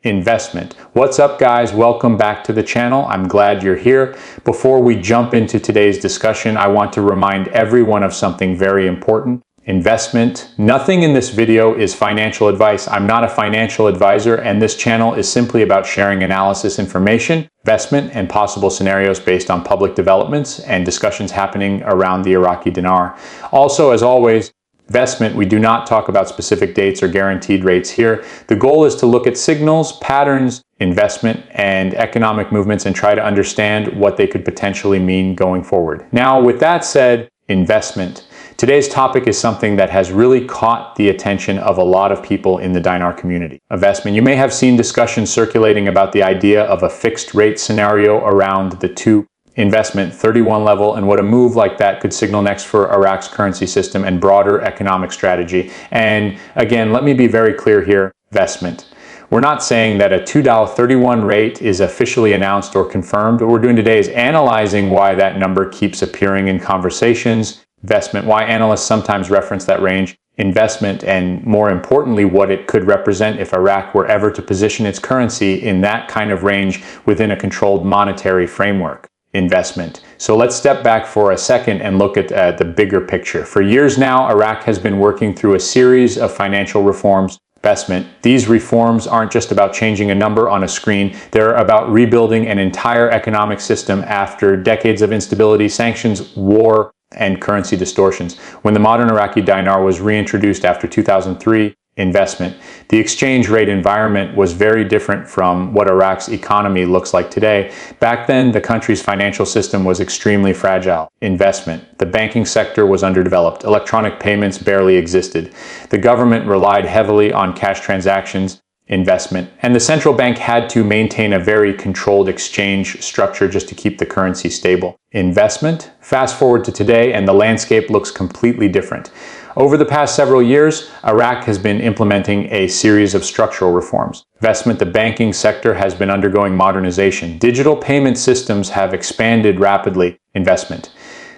investment. What's up, guys? Welcome back to the channel. I'm glad you're here. Before we jump into today's discussion, I want to remind everyone of something very important. Investment. Nothing in this video is financial advice. I'm not a financial advisor, and this channel is simply about sharing analysis information, investment, and possible scenarios based on public developments and discussions happening around the Iraqi dinar. Also, as always, investment, we do not talk about specific dates or guaranteed rates here. The goal is to look at signals, patterns, investment, and economic movements and try to understand what they could potentially mean going forward. Now, with that said, investment. Today's topic is something that has really caught the attention of a lot of people in the dinar community. Investment. You may have seen discussions circulating about the idea of a fixed rate scenario around the 2 investment 31 level and what a move like that could signal next for Iraq's currency system and broader economic strategy. And again, let me be very clear here, investment. We're not saying that a $2.31 rate is officially announced or confirmed. What we're doing today is analyzing why that number keeps appearing in conversations, investment, why analysts sometimes reference that range, investment, and more importantly, what it could represent if Iraq were ever to position its currency in that kind of range within a controlled monetary framework. Investment. So let's step back for a second and look at the bigger picture. For years now, Iraq has been working through a series of financial reforms. Investment. These reforms aren't just about changing a number on a screen. They're about rebuilding an entire economic system after decades of instability, sanctions, war, and currency distortions. When the modern Iraqi dinar was reintroduced after 2003, investment. The exchange rate environment was very different from what Iraq's economy looks like today. Back then, the country's financial system was extremely fragile. Investment. The banking sector was underdeveloped. Electronic payments barely existed. The government relied heavily on cash transactions. Investment. And the central bank had to maintain a very controlled exchange structure just to keep the currency stable. Investment. Fast forward to today and the landscape looks completely different. Over the past several years, Iraq has been implementing a series of structural reforms. Investment. The banking sector has been undergoing modernization. Digital payment systems have expanded rapidly. Investment.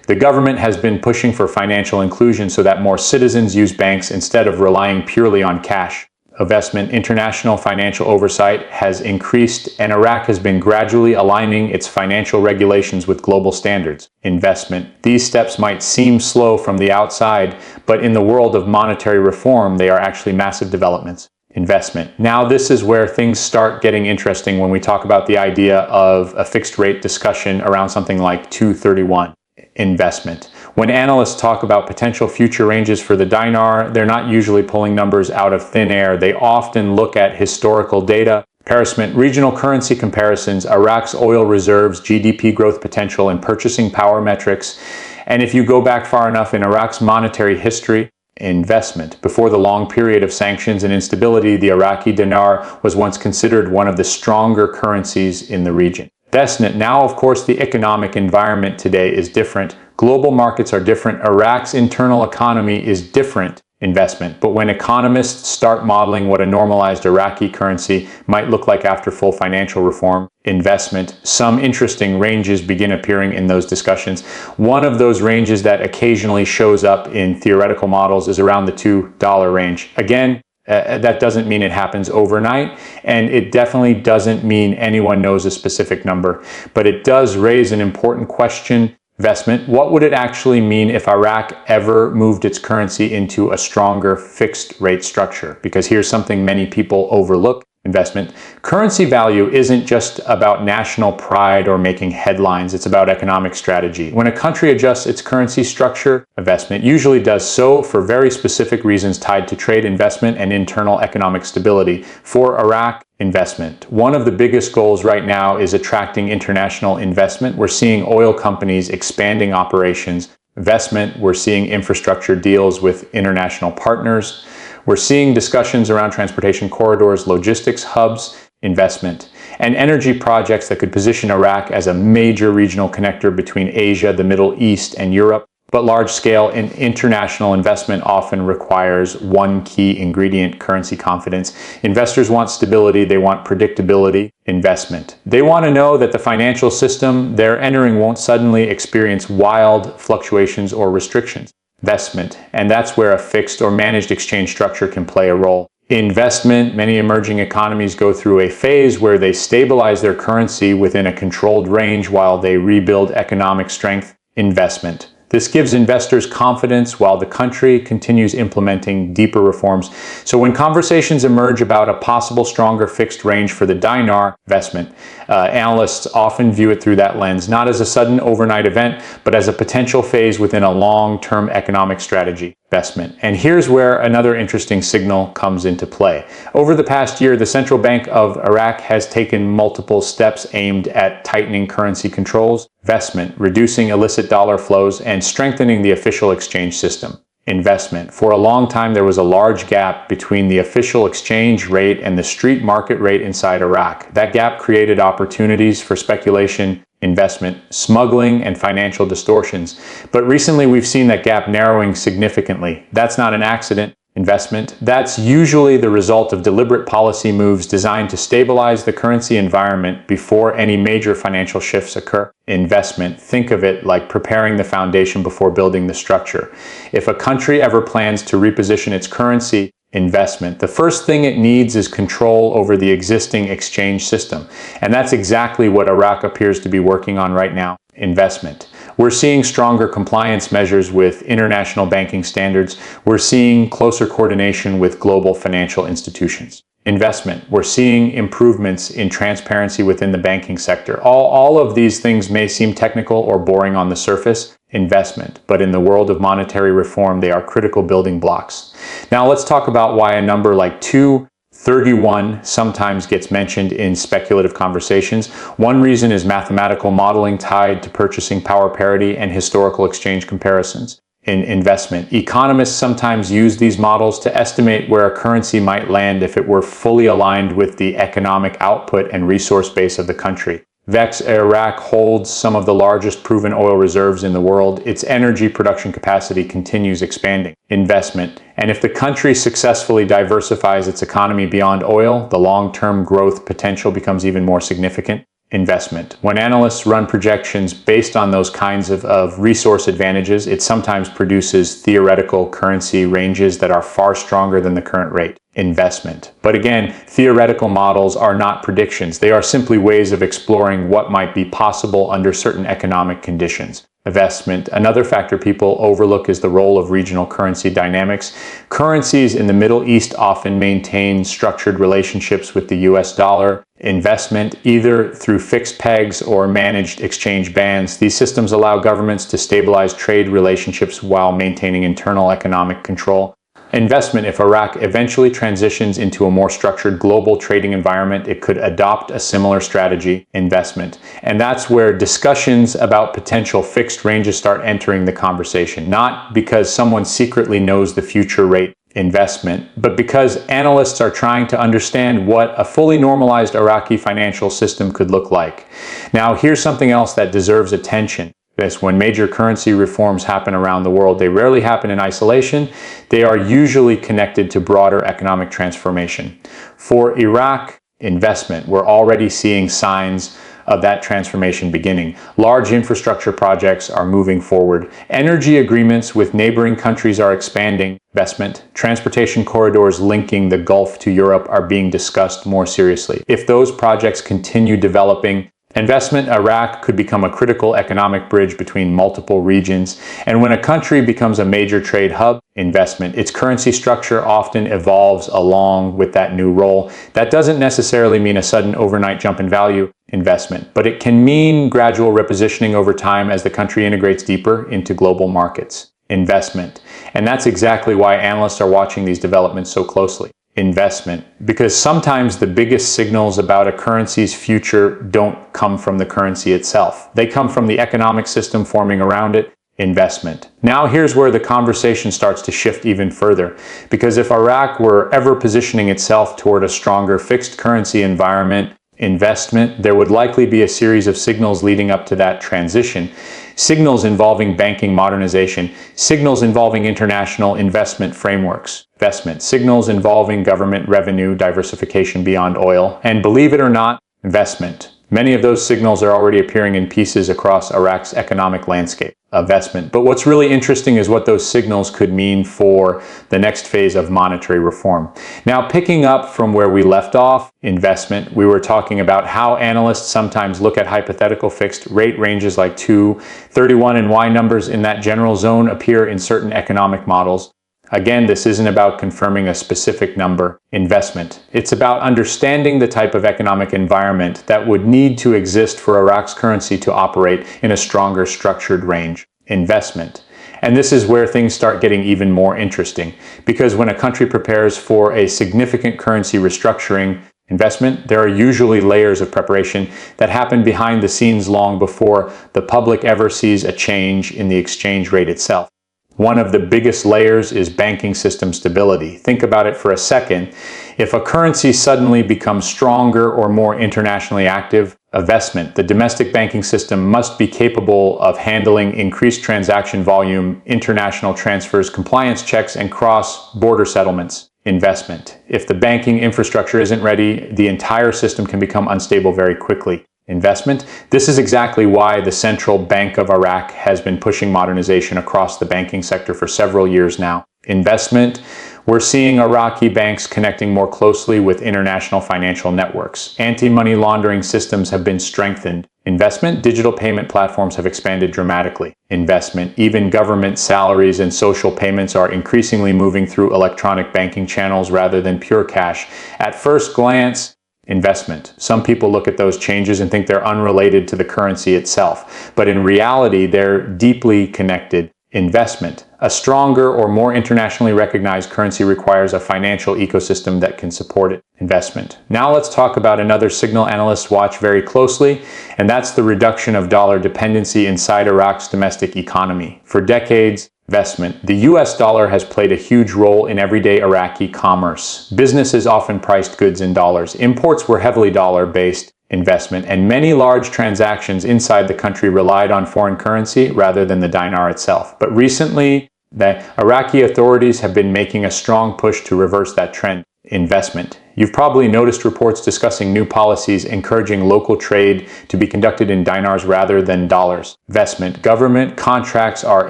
The government has been pushing for financial inclusion so that more citizens use banks instead of relying purely on cash. Investment. International financial oversight has increased, and Iraq has been gradually aligning its financial regulations with global standards. Investment. These steps might seem slow from the outside, but in the world of monetary reform, they are actually massive developments. Investment. Now, this is where things start getting interesting when we talk about the idea of a fixed rate discussion around something like 231. Investment. When analysts talk about potential future ranges for the dinar, they're not usually pulling numbers out of thin air. They often look at historical data, comparison, regional currency comparisons, Iraq's oil reserves, GDP growth potential, and purchasing power metrics. And if you go back far enough in Iraq's monetary history, investment. Before the long period of sanctions and instability, the Iraqi dinar was once considered one of the stronger currencies in the region. Investment. Now, of course, the economic environment today is different. Global markets are different. Iraq's internal economy is different. Investment. But when economists start modeling what a normalized Iraqi currency might look like after full financial reform, investment, some interesting ranges begin appearing in those discussions. One of those ranges that occasionally shows up in theoretical models is around the $2 range. Again, that doesn't mean it happens overnight, and it definitely doesn't mean anyone knows a specific number, but it does raise an important question. Investment. What would it actually mean if Iraq ever moved its currency into a stronger fixed rate structure? Because here's something many people overlook. Investment. Currency value isn't just about national pride or making headlines. It's about economic strategy. When a country adjusts its currency structure, investment usually does so for very specific reasons tied to trade, investment, and internal economic stability. For Iraq, investment. One of the biggest goals right now is attracting international investment. We're seeing oil companies expanding operations. Investment. We're seeing infrastructure deals with international partners. We're seeing discussions around transportation corridors, logistics hubs, investment, and energy projects that could position Iraq as a major regional connector between Asia, the Middle East, and Europe. But large-scale and international investment often requires one key ingredient: currency confidence. Investors want stability, they want predictability. Investment. They want to know that the financial system they're entering won't suddenly experience wild fluctuations or restrictions. Investment. And that's where a fixed or managed exchange structure can play a role. Investment, many emerging economies go through a phase where they stabilize their currency within a controlled range while they rebuild economic strength. Investment. This gives investors confidence while the country continues implementing deeper reforms. So when conversations emerge about a possible stronger fixed range for the dinar, investment, analysts often view it through that lens, not as a sudden overnight event, but as a potential phase within a long-term economic strategy. Investment. And here's where another interesting signal comes into play. Over the past year, the Central Bank of Iraq has taken multiple steps aimed at tightening currency controls, investment, reducing illicit dollar flows, and strengthening the official exchange system. Investment. For a long time, there was a large gap between the official exchange rate and the street market rate inside Iraq. That gap created opportunities for speculation, investment, smuggling, and financial distortions. But recently we've seen that gap narrowing significantly. That's not an accident. Investment. That's usually the result of deliberate policy moves designed to stabilize the currency environment before any major financial shifts occur. Investment. Think of it like preparing the foundation before building the structure. If a country ever plans to reposition its currency, investment, the first thing it needs is control over the existing exchange system. And that's exactly what Iraq appears to be working on right now. Investment. We're seeing stronger compliance measures with international banking standards. We're seeing closer coordination with global financial institutions. Investment. We're seeing improvements in transparency within the banking sector. All of these things may seem technical or boring on the surface. Investment. But in the world of monetary reform, they are critical building blocks. Now let's talk about why a number like 231 sometimes gets mentioned in speculative conversations. One reason is mathematical modeling tied to purchasing power parity and historical exchange comparisons. In investment, economists sometimes use these models to estimate where a currency might land if it were fully aligned with the economic output and resource base of the country. Iraq holds some of the largest proven oil reserves in the world. Its energy production capacity continues expanding. Investment. And if the country successfully diversifies its economy beyond oil, the long-term growth potential becomes even more significant. Investment. When analysts run projections based on those kinds of resource advantages, it sometimes produces theoretical currency ranges that are far stronger than the current rate. Investment. But again, theoretical models are not predictions. They are simply ways of exploring what might be possible under certain economic conditions. Investment. Another factor people overlook is the role of regional currency dynamics. Currencies in the Middle East often maintain structured relationships with the US dollar. Investment, either through fixed pegs or managed exchange bands. These systems allow governments to stabilize trade relationships while maintaining internal economic control. Investment. If Iraq eventually transitions into a more structured global trading environment, it could adopt a similar strategy. Investment. And that's where discussions about potential fixed ranges start entering the conversation, not because someone secretly knows the future rate. Investment, but because analysts are trying to understand what a fully normalized Iraqi financial system could look like. Now, here's something else that deserves attention. When major currency reforms happen around the world, they rarely happen in isolation. They are usually connected to broader economic transformation. For Iraq, investment, we're already seeing signs of that transformation beginning. Large infrastructure projects are moving forward. Energy agreements with neighboring countries are expanding. Investment. Transportation corridors linking the Gulf to Europe are being discussed more seriously. If those projects continue developing, investment, Iraq could become a critical economic bridge between multiple regions. And when a country becomes a major trade hub, investment, its currency structure often evolves along with that new role. That doesn't necessarily mean a sudden overnight jump in value. Investment, but it can mean gradual repositioning over time as the country integrates deeper into global markets. Investment. And that's exactly why analysts are watching these developments so closely. Investment, because sometimes the biggest signals about a currency's future don't come from the currency itself. They come from the economic system forming around it. Investment. Now here's where the conversation starts to shift even further, because if Iraq were ever positioning itself toward a stronger fixed currency environment, investment, there would likely be a series of signals leading up to that transition. Signals involving banking modernization, signals involving international investment frameworks, investment, signals involving government revenue diversification beyond oil, and believe it or not, investment. Many of those signals are already appearing in pieces across Iraq's economic landscape. investment. But what's really interesting is what those signals could mean for the next phase of monetary reform. Now, picking up from where we left off, investment, we were talking about how analysts sometimes look at hypothetical fixed rate ranges like 2, 31, and Y numbers in that general zone appear in certain economic models. Again, this isn't about confirming a specific number. Investment. It's about understanding the type of economic environment that would need to exist for Iraq's currency to operate in a stronger structured range. Investment. And this is where things start getting even more interesting, because when a country prepares for a significant currency restructuring investment, there are usually layers of preparation that happen behind the scenes long before the public ever sees a change in the exchange rate itself. One of the biggest layers is banking system stability. Think about it for a second. If a currency suddenly becomes stronger or more internationally active, investment, the domestic banking system must be capable of handling increased transaction volume, international transfers, compliance checks, and cross-border settlements. Investment. If the banking infrastructure isn't ready, the entire system can become unstable very quickly. Investment. This is exactly why the Central Bank of Iraq has been pushing modernization across the banking sector for several years now. Investment. We're seeing Iraqi banks connecting more closely with international financial networks. Anti-money laundering systems have been strengthened. Investment. Digital payment platforms have expanded dramatically. Investment. Even government salaries and social payments are increasingly moving through electronic banking channels rather than pure cash. At first glance, investment. Some people look at those changes and think they're unrelated to the currency itself, but in reality, they're deeply connected. Investment. A stronger or more internationally recognized currency requires a financial ecosystem that can support it. Investment. Now let's talk about another signal analysts watch very closely, and that's the reduction of dollar dependency inside Iraq's domestic economy. For decades, investment. The US dollar has played a huge role in everyday Iraqi commerce. Businesses often priced goods in dollars. Imports were heavily dollar-based. Investment, and many large transactions inside the country relied on foreign currency rather than the dinar itself. But recently, the Iraqi authorities have been making a strong push to reverse that trend. Investment. You've probably noticed reports discussing new policies encouraging local trade to be conducted in dinars rather than dollars. Investment. Government contracts are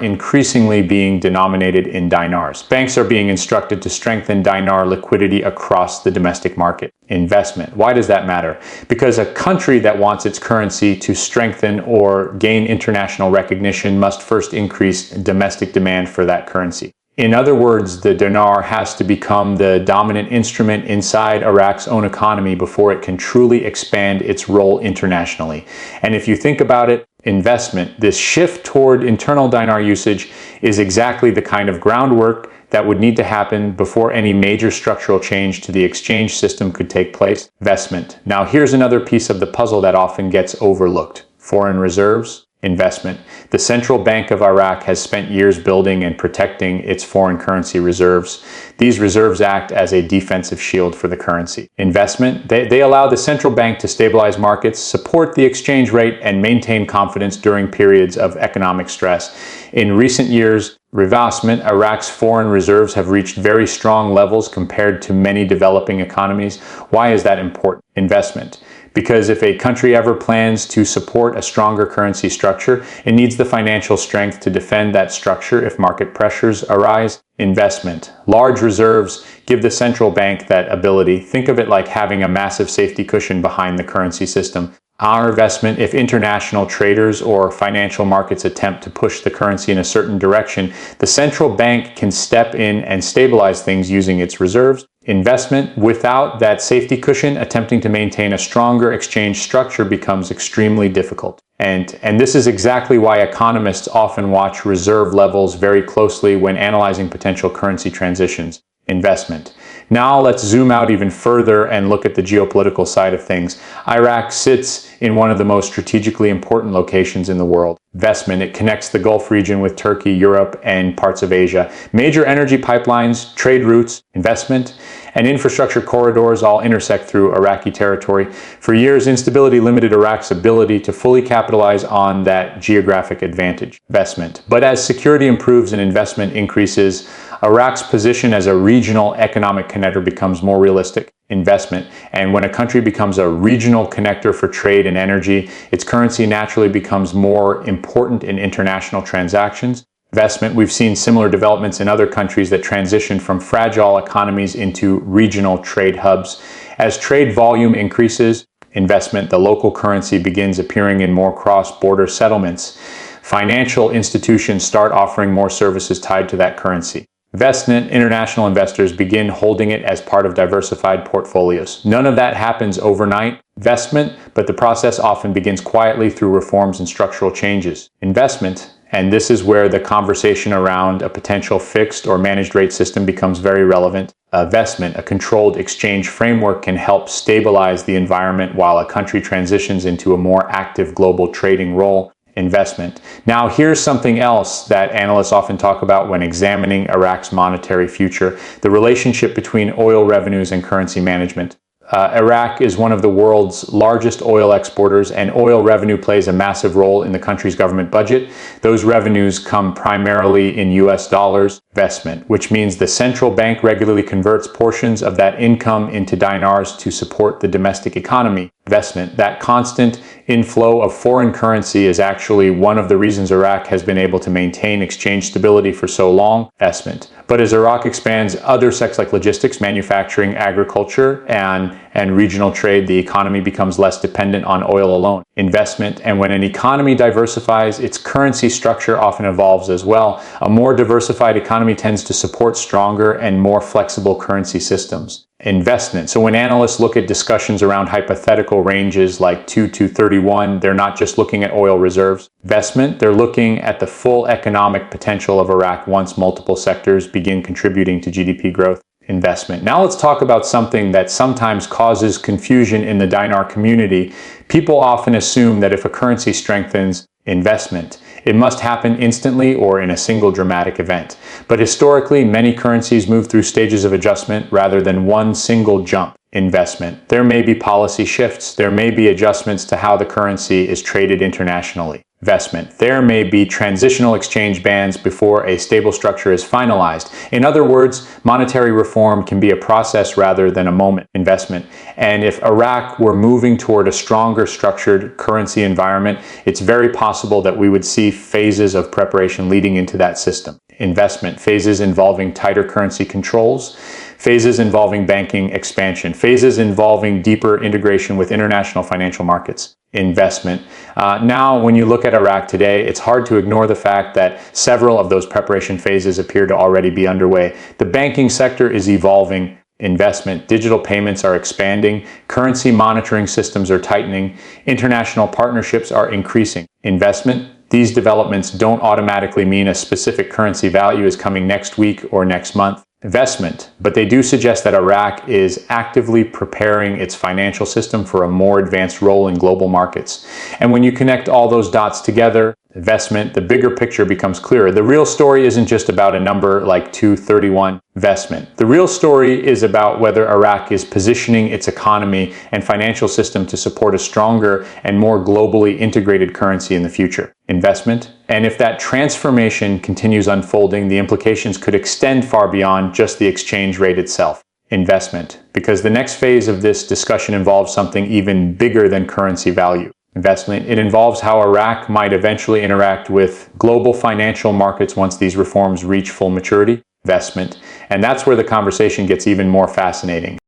increasingly being denominated in dinars. Banks are being instructed to strengthen dinar liquidity across the domestic market. Investment. Why does that matter? Because a country that wants its currency to strengthen or gain international recognition must first increase domestic demand for that currency. In other words, the dinar has to become the dominant instrument inside Iraq's own economy before it can truly expand its role internationally. And if you think about it, investment, this shift toward internal dinar usage, is exactly the kind of groundwork that would need to happen before any major structural change to the exchange system could take place. Investment. Now here's another piece of the puzzle that often gets overlooked. Foreign reserves. Investment. The Central Bank of Iraq has spent years building and protecting its foreign currency reserves. These reserves act as a defensive shield for the currency. Investment. They allow the central bank to stabilize markets, support the exchange rate, and maintain confidence during periods of economic stress. In recent years, Revaluation, Iraq's foreign reserves have reached very strong levels compared to many developing economies. Why is that important? Investment. Because if a country ever plans to support a stronger currency structure, it needs the financial strength to defend that structure if market pressures arise. Investment. Large reserves give the central bank that ability. Think of it like having a massive safety cushion behind the currency system. Our investment, if international traders or financial markets attempt to push the currency in a certain direction, the central bank can step in and stabilize things using its reserves. Investment, without that safety cushion, attempting to maintain a stronger exchange structure becomes extremely difficult. And this is exactly why economists often watch reserve levels very closely when analyzing potential currency transitions. Investment. Now let's zoom out even further and look at the geopolitical side of things. Iraq sits in one of the most strategically important locations in the world. Investment. It connects the Gulf region with Turkey, Europe, and parts of Asia. Major energy pipelines, trade routes, investment, and infrastructure corridors all intersect through Iraqi territory. For years, instability limited Iraq's ability to fully capitalize on that geographic advantage. Investment. But as security improves and investment increases, Iraq's position as a regional economic connector becomes more realistic. Investment. And when a country becomes a regional connector for trade and energy, its currency naturally becomes more important in international transactions. Investment. We've seen similar developments in other countries that transition from fragile economies into regional trade hubs. As trade volume increases, investment, the local currency begins appearing in more cross-border settlements. Financial institutions start offering more services tied to that currency. Investment, international investors begin holding it as part of diversified portfolios. None of that happens overnight. Investment, but the process often begins quietly through reforms and structural changes. Investment, and this is where the conversation around a potential fixed or managed rate system becomes very relevant. Investment, a controlled exchange framework, can help stabilize the environment while a country transitions into a more active global trading role. Investment. Now, here's something else that analysts often talk about when examining Iraq's monetary future: the relationship between oil revenues and currency management. Iraq is one of the world's largest oil exporters, and oil revenue plays a massive role in the country's government budget. Those revenues come primarily in US dollars. Investment, which means the central bank regularly converts portions of that income into dinars to support the domestic economy. Investment, that constant inflow of foreign currency is actually one of the reasons Iraq has been able to maintain exchange stability for so long. Investment. But as Iraq expands other sectors like logistics, manufacturing, agriculture, and regional trade, the economy becomes less dependent on oil alone. Investment, and when an economy diversifies, its currency structure often evolves as well. A more diversified economy tends to support stronger and more flexible currency systems. Investment. So when analysts look at discussions around hypothetical ranges like 2 to 31, they're not just looking at oil reserves. Investment, they're looking at the full economic potential of Iraq once multiple sectors begin contributing to GDP growth. Investment. Now let's talk about something that sometimes causes confusion in the dinar community. People often assume that if a currency strengthens, investment, it must happen instantly or in a single dramatic event. But historically, many currencies move through stages of adjustment rather than one single jump. Investment. There may be policy shifts. There may be adjustments to how the currency is traded internationally. Investment. There may be transitional exchange bands before a stable structure is finalized. In other words, monetary reform can be a process rather than a moment. Investment. And if Iraq were moving toward a stronger structured currency environment, it's very possible that we would see phases of preparation leading into that system. Investment. Phases involving tighter currency controls, phases involving banking expansion, phases involving deeper integration with international financial markets. Investment. Now, when you look at Iraq today, it's hard to ignore the fact that several of those preparation phases appear to already be underway. The banking sector is evolving. Investment. Digital payments are expanding. Currency monitoring systems are tightening. International partnerships are increasing. Investment. These developments don't automatically mean a specific currency value is coming next week or next month. Investment, but they do suggest that Iraq is actively preparing its financial system for a more advanced role in global markets. And when you connect all those dots together, investment, the bigger picture becomes clearer. The real story isn't just about a number like 231 investment. The real story is about whether Iraq is positioning its economy and financial system to support a stronger and more globally integrated currency in the future. Investment. And if that transformation continues unfolding, the implications could extend far beyond just the exchange rate itself. Investment. Because the next phase of this discussion involves something even bigger than currency value. Investment. It involves how Iraq might eventually interact with global financial markets once these reforms reach full maturity. Investment. And that's where the conversation gets even more fascinating.